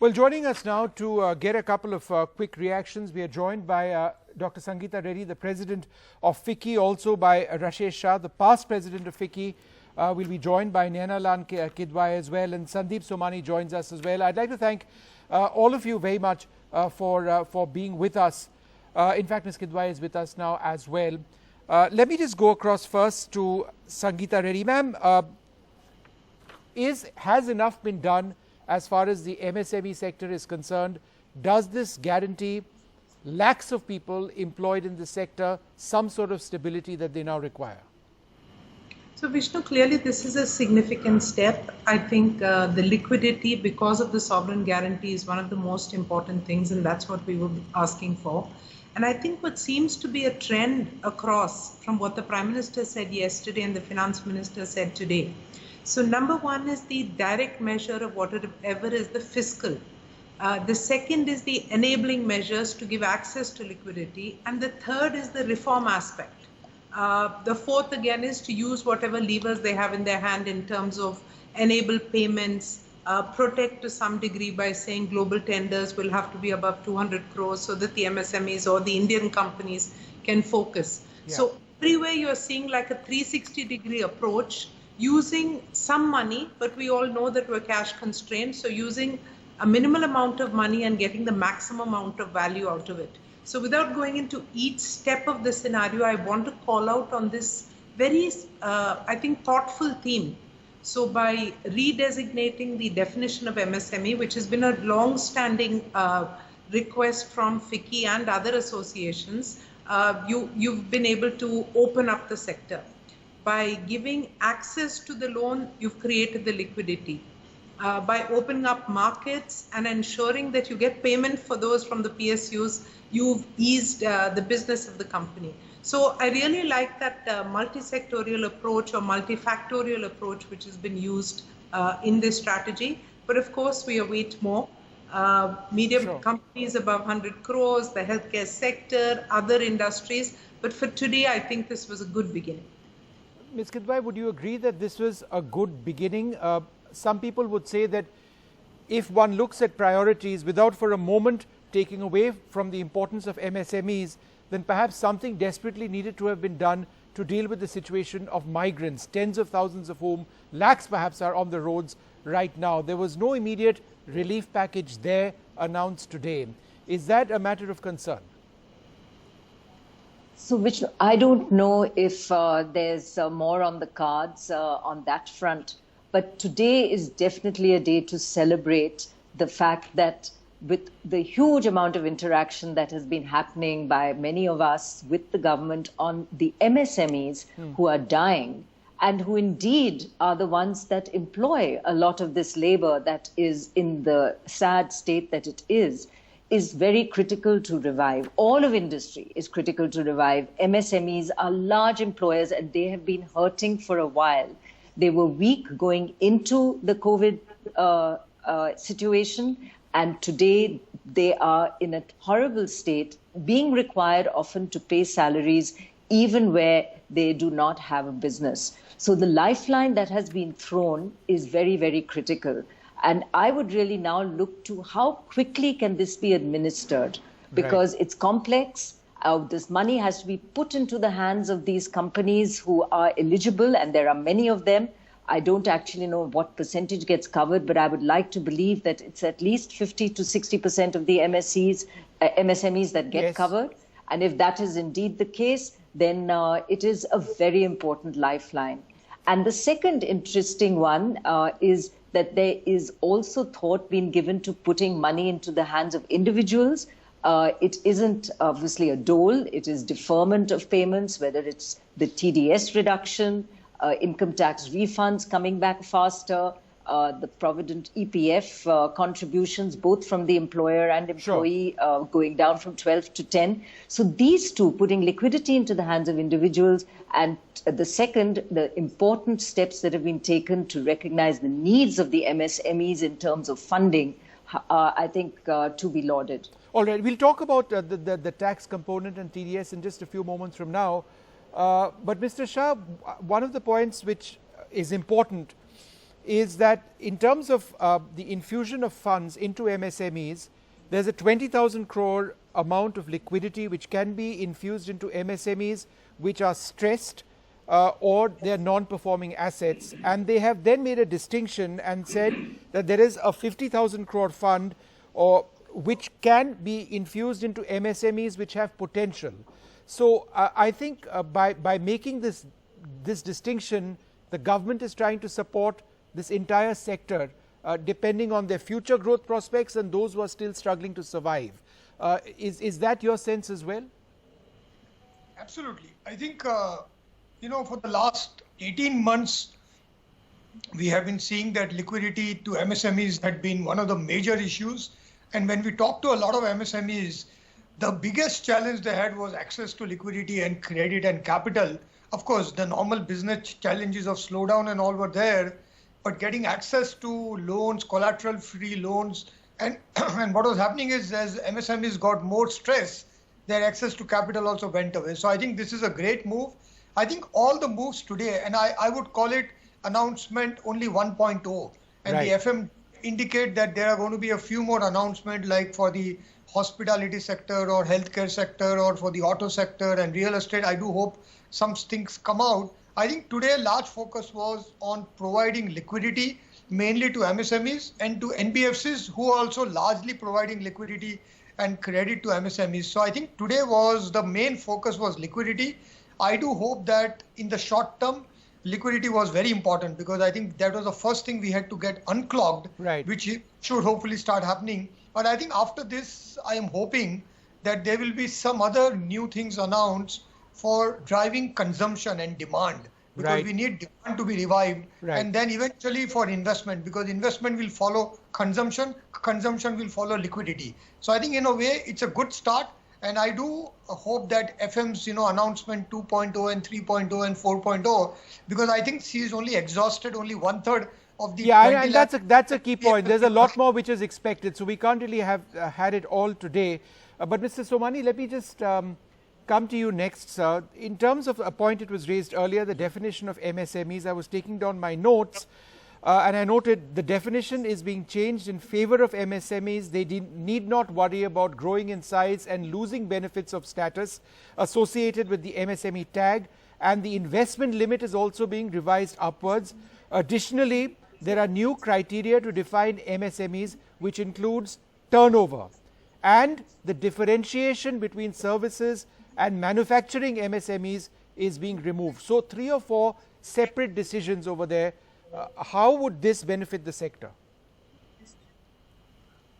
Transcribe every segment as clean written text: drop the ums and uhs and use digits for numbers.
Well, joining us now to get a couple of quick reactions, we are joined by Dr. Sangeeta Reddy, the President of FICCI, also by Rashesh Shah, the past President of FICCI. We'll be joined by Nirmala Sitharaman as well, and Sandeep Somani joins us as well. I'd like to thank all of you very much for being with us. In fact, Ms. Kidwai is with us now as well. Let me just go across first to Sangeeta Reddy. Ma'am, has enough been done as far as the MSME sector is concerned? Does this guarantee lakhs of people employed in the sector some sort of stability that they now require? So Vishnu, clearly this is a significant step. I think the liquidity because of the sovereign guarantee is one of the most important things, and that's what we were asking for. And I think what seems to be a trend across from what the Prime Minister said yesterday and the Finance Minister said today. So number one is the direct measure of whatever is the fiscal. The second is the enabling measures to give access to liquidity. And the third is the reform aspect. The fourth again is to use whatever levers they have in their hand in terms of enable payments, protect to some degree by saying global tenders will have to be above 200 crores so that the MSMEs or the Indian companies can focus. Yeah. So everywhere you're seeing like a 360-degree approach, using some money, but we all know that we're cash constrained, so using a minimal amount of money and getting the maximum amount of value out of it. So without going into each step of the scenario, I want to call out on this very, I think, thoughtful theme. So by redesignating the definition of MSME, which has been a long-standing request from FICCI and other associations, you've been able to open up the sector. By giving access to the loan, you've created the liquidity. By opening up markets and ensuring that you get payment for those from the PSUs, you've eased the business of the company. So I really like that multi-sectorial approach or multifactorial approach which has been used in this strategy. But of course, we await more. Medium companies above 100 crores, the healthcare sector, other industries. But for today, I think this was a good beginning. Ms. Kidwai, would you agree that this was a good beginning? Some people would say that if one looks at priorities without for a moment taking away from the importance of MSMEs, then perhaps something desperately needed to have been done to deal with the situation of migrants, tens of thousands of whom, lakhs perhaps, are on the roads right now. There was no immediate relief package there announced today. Is that a matter of concern? So, Vishnu, I don't know if there's more on the cards on that front, but today is definitely a day to celebrate the fact that with the huge amount of interaction that has been happening by many of us with the government on the MSMEs who are dying and who indeed are the ones that employ a lot of this labor that is in the sad state that it is very critical to revive. All of industry is critical to revive. MSMEs are large employers and they have been hurting for a while. They were weak going into the COVID situation, and today they are in a horrible state, being required often to pay salaries even where they do not have a business. So the lifeline that has been thrown is very, very critical. And I would really now look to how quickly can this be administered, because it's complex. This money has to be put into the hands of these companies who are eligible, and there are many of them. I don't actually know what percentage gets covered, but I would like to believe that it's at least 50 to 60% of the MSMEs that get covered. And if that is indeed the case, then it is a very important lifeline. And the second interesting one is that there is also thought being given to putting money into the hands of individuals. It isn't obviously a dole, it is deferment of payments, whether it's the TDS reduction, income tax refunds coming back faster, the Provident EPF contributions, both from the employer and employee, going down from 12 to 10. So these two, putting liquidity into the hands of individuals, and the second, the important steps that have been taken to recognize the needs of the MSMEs in terms of funding, I think to be lauded. All right, we'll talk about the tax component and TDS in just a few moments from now. But Mr. Shah, one of the points which is important is that in terms of the infusion of funds into MSMEs, there's a 20,000 crore amount of liquidity which can be infused into MSMEs which are stressed or they're non-performing assets. And they have then made a distinction and said that there is a 50,000 crore fund or which can be infused into MSMEs which have potential. So I think by making this distinction, the government is trying to support this entire sector depending on their future growth prospects and those who are still struggling to survive. Is that your sense as well? Absolutely. I think, for the last 18 months, we have been seeing that liquidity to MSMEs had been one of the major issues. And when we talk to a lot of MSMEs, the biggest challenge they had was access to liquidity and credit and capital. Of course, the normal business challenges of slowdown and all were there, but getting access to loans, collateral-free loans, and what was happening is as MSMEs got more stress, their access to capital also went away. So I think this is a great move. I think all the moves today, and I would call it announcement only 1.0, and right. The FM indicate that there are going to be a few more announcements like for the hospitality sector or healthcare sector or for the auto sector and real estate. I do hope some things come out. I think today large focus was on providing liquidity mainly to MSMEs and to NBFCs who are also largely providing liquidity and credit to MSMEs. So I think today was the main focus was liquidity. I do hope that in the short term, liquidity was very important because I think that was the first thing we had to get unclogged, right. Which should hopefully start happening. But I think after this, I am hoping that there will be some other new things announced for driving consumption and demand, because right. we need demand to be revived, right. And then eventually for investment, because investment will follow consumption, consumption will follow liquidity. So I think in a way it's a good start, and I do hope that FM's announcement 2.0 and 3.0 and 4.0, because I think she is only exhausted only 1/3 of the. Yeah, and that's a key point. There's a lot more which is expected, so we can't really have had it all today. But Mr. Somani, let me just come to you next, sir. In terms of a point it was raised earlier, the definition of MSMEs, I was taking down my notes and I noted the definition is being changed in favor of MSMEs. They need not worry about growing in size and losing benefits of status associated with the MSME tag, and the investment limit is also being revised upwards. Additionally, there are new criteria to define MSMEs, which includes turnover, and the differentiation between services and manufacturing MSMEs is being removed. So 3 or 4 separate decisions over there. How would this benefit the sector?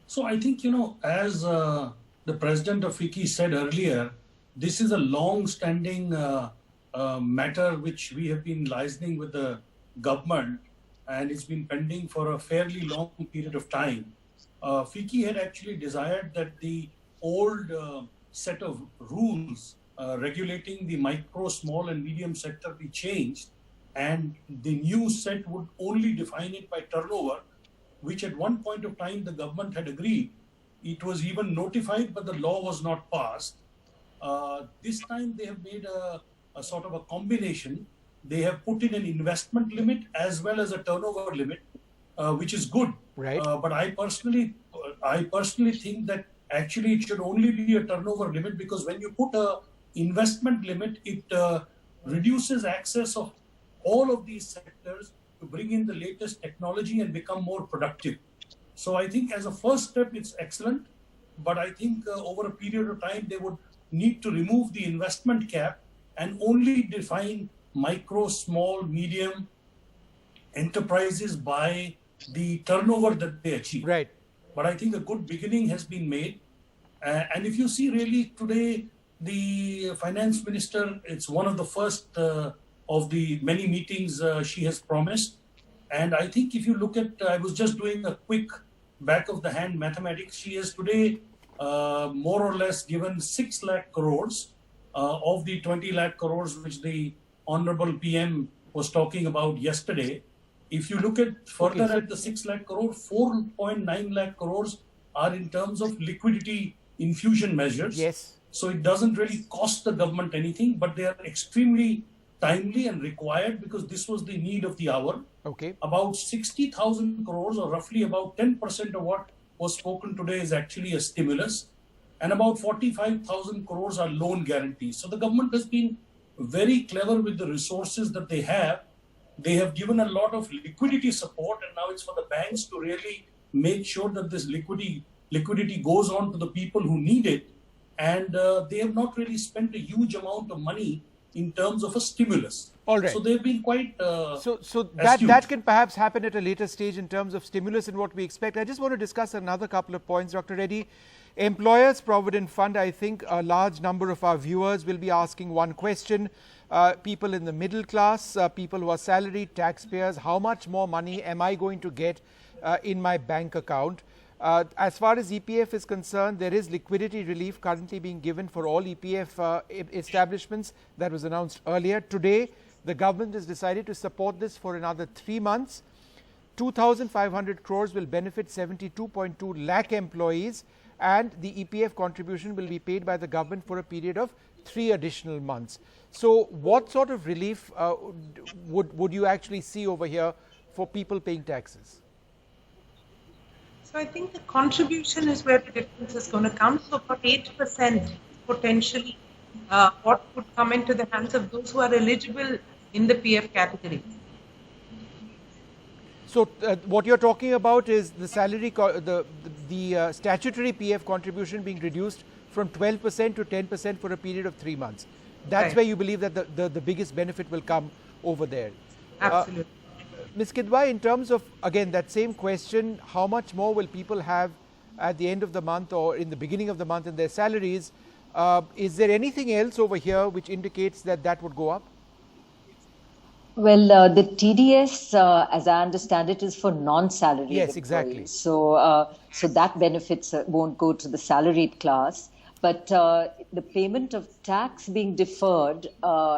So I think, as the President of FICCI said earlier, this is a long-standing matter which we have been liaising with the government, and it's been pending for a fairly long period of time. FICCI had actually desired that the old set of rules regulating the micro, small and medium sector be changed, and the new set would only define it by turnover, which at one point of time the government had agreed. It was even notified, but the law was not passed. This time they have made a sort of a combination. They have put in an investment limit as well as a turnover limit, which is good. Right. But I personally think that actually it should only be a turnover limit, because when you put a investment limit, it reduces access of all of these sectors to bring in the latest technology and become more productive. So I think as a first step, it's excellent. But I think over a period of time, they would need to remove the investment cap and only define micro, small, medium enterprises by the turnover that they achieve. Right. But I think a good beginning has been made. And if you see really today, the finance minister, it's one of the first of the many meetings she has promised. And I think if you look at, I was just doing a quick back of the hand mathematics, she has today more or less given 6 lakh crores of the 20 lakh crores which the Honorable PM was talking about yesterday. If you look at further at the 6 lakh crore, 4.9 lakh crores are in terms of liquidity infusion measures. Yes. So it doesn't really cost the government anything, but they are extremely timely and required because this was the need of the hour. Okay. About 60,000 crores, or roughly about 10% of what was spoken today, is actually a stimulus. And about 45,000 crores are loan guarantees. So the government has been very clever with the resources that they have. They have given a lot of liquidity support, and now it's for the banks to really make sure that this liquidity goes on to the people who need it. And they have not really spent a huge amount of money in terms of a stimulus. All right. So they've been quite So that can perhaps happen at a later stage in terms of stimulus and what we expect. I just want to discuss another couple of points, Dr. Reddy. Employers Provident Fund, I think a large number of our viewers will be asking one question. People in the middle class, people who are salaried, taxpayers, how much more money am I going to get in my bank account? As far as EPF is concerned, there is liquidity relief currently being given for all EPF establishments. That was announced earlier. Today, the government has decided to support this for another 3 months. 2,500 crores will benefit 72.2 lakh employees, and the EPF contribution will be paid by the government for a period of 3 additional months. So what sort of relief would you actually see over here for people paying taxes? So I think the contribution is where the difference is going to come. So about 8% potentially what would come into the hands of those who are eligible in the PF category. So what you're talking about is the salary, the statutory PF contribution being reduced from 12% to 10% for a period of 3 months. That's Right. where you believe that the biggest benefit will come over there. Absolutely. Ms. Kidwai, in terms of, again, that same question, how much more will people have at the end of the month or in the beginning of the month in their salaries? Is there anything else over here which indicates that that would go up? Well, the TDS, as I understand it, is for non-salaried Yes, employees. exactly. So that benefits won't go to the salaried class. But the payment of tax being deferred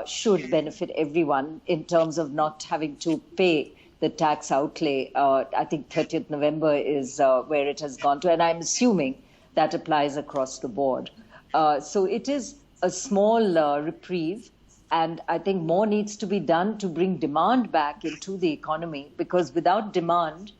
should benefit everyone in terms of not having to pay the tax outlay. I think 30th November is where it has gone to, and I'm assuming that applies across the board. So it is a small reprieve, and I think more needs to be done to bring demand back into the economy, because without demand,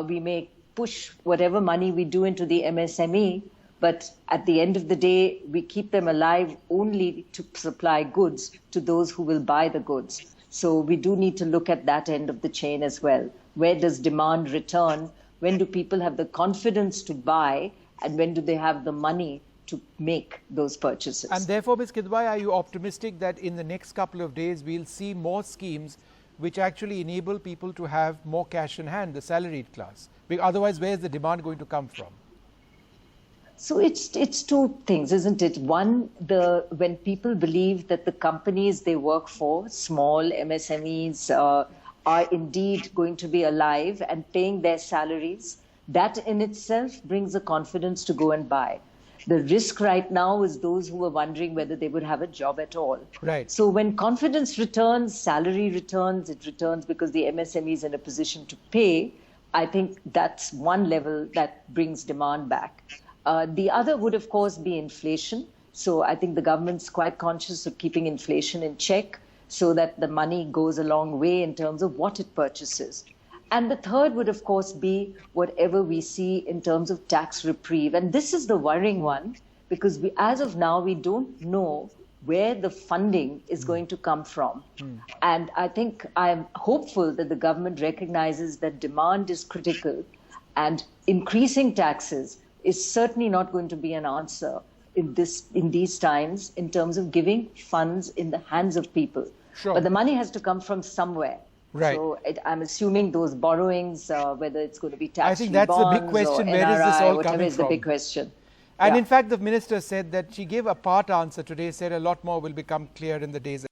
we may push whatever money we do into the MSME, but at the end of the day, we keep them alive only to supply goods to those who will buy the goods. So we do need to look at that end of the chain as well. Where does demand return? When do people have the confidence to buy? And when do they have the money to make those purchases? And therefore, Ms. Kidwai, are you optimistic that in the next couple of days, we'll see more schemes which actually enable people to have more cash in hand, the salaried class? Because otherwise, where's the demand going to come from? So it's two things, isn't it? One, when people believe that the companies they work for, small MSMEs, are indeed going to be alive and paying their salaries, that in itself brings the confidence to go and buy. The risk right now is those who are wondering whether they would have a job at all. Right. So when confidence returns, salary returns, it returns because the MSME is in a position to pay. I think that's one level that brings demand back. The other would, of course, be inflation. So I think the government's quite conscious of keeping inflation in check so that the money goes a long way in terms of what it purchases. And the third would, of course, be whatever we see in terms of tax reprieve. And this is the worrying one, because as of now, we don't know where the funding is going to come from. And I think I'm hopeful that the government recognizes that demand is critical, and increasing taxes is certainly not going to be an answer in these times in terms of giving funds in the hands of people. Sure. But the money has to come from somewhere. Right. So I'm assuming those borrowings, whether it's going to be tax-free I think that's bonds the big question. or Where is this NRI, all whatever coming is from? the big question. And Yeah. in fact, the minister said that she gave a part answer today, said a lot more will become clear in the days ahead.